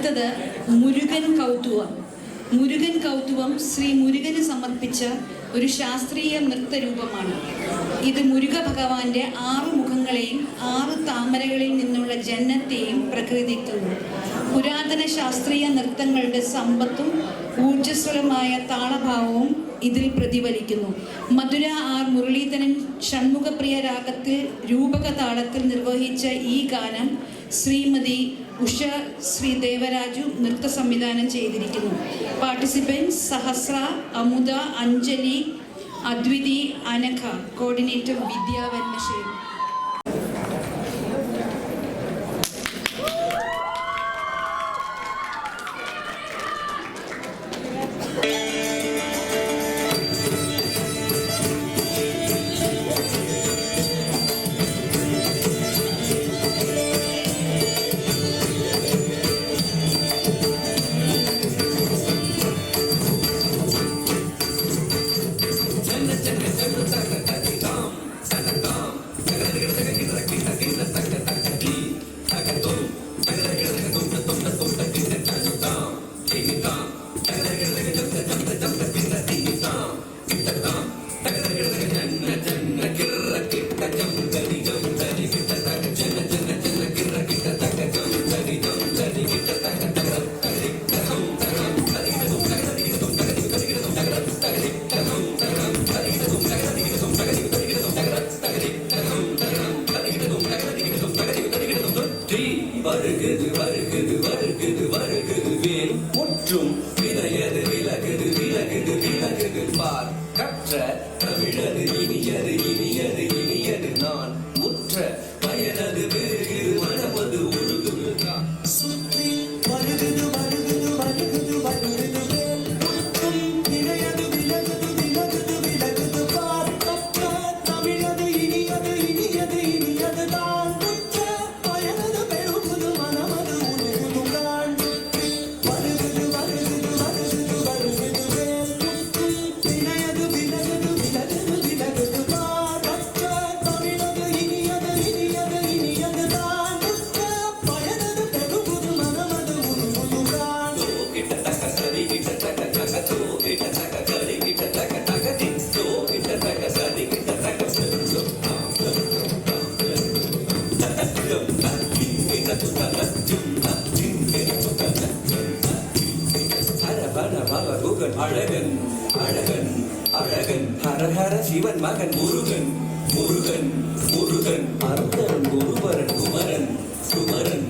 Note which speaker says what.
Speaker 1: അടുത്തത് മുരുകൻ കൗതുകം. മുരുകൻ കൗതുകം ശ്രീ മുരുകന് സമർപ്പിച്ച ഒരു ശാസ്ത്രീയ നൃത്തരൂപമാണ്. ഇത് മുരുക ഭഗവാന്റെ 6 മുഖങ്ങളെയും 6 താമരകളിൽ നിന്നുള്ള ജന്മത്തെയും പ്രകൃതിക്കുന്നു. പുരാതന ശാസ്ത്രീയ നൃത്തങ്ങളുടെ സമ്പത്തും ഊർജ്ജസ്വലമായ താളഭാവവും ഇതിൽ പ്രതിഫലിക്കുന്നു. മധുര ആർ മുരളീധരൻ ഷൺമുഖപ്രിയ രാഗത്തിൽ രൂപക താളത്തിൽ നിർവഹിച്ച ഈ ഗാനം ശ്രീമതി ഉഷ ശ്രീ ദേവരാജു നൃത്ത സംവിധാനം ചെയ്തിരിക്കുന്നു. പാർട്ടിസിപ്പൻസ് സഹസ്ര, അമുദ, അഞ്ജലി, അദ്വിതി, അനഘ. കോർഡിനേറ്റർ വിദ്യാ വന്മശ്ശേരി.
Speaker 2: வருகுது வருகுது வருகுது வருகுது வேல் முற்றும் விளையது விலகுது விலகுது விலகுது பார் கற்ற தமிழது இனியது இனியது இனியது நான் முற்ற பயனது பெருகுது மனமது உருகுது தான் சுற்றி வருகுது வருகுது வருகுது வருகுது வேல் முற்றும் விளையது விலகுது விலகுது விலகுது பார் கற்ற தமிழது இனியது இனியது இனியது நான் முற்ற பயனது பெருகுது மனமது உருகுது தான் வருகுது வருகுது வருகுது வருகுது வேல் முற்றும் விளையது விலகுது விலகுது விலகுது பார் கற்ற தமிழது இனியது இனியது இனியது தான் முற்ற பயனது பெருகுது மனமது உருகுது தான் கிட்ட தக்க சரி கிட்ட தக்க தக்க தோ கிட்ட தக்க சரி கிட்ட தக்க தக்க தி தோ கிட்ட தக்க சரி கிட்ட தக்க சோ அழகன் அழகன் அழகன் ஹர ஹர சிவன் மகன் முருகன் முருகன் முருகன் அருகன் குருவரன் குமரன் குமரன்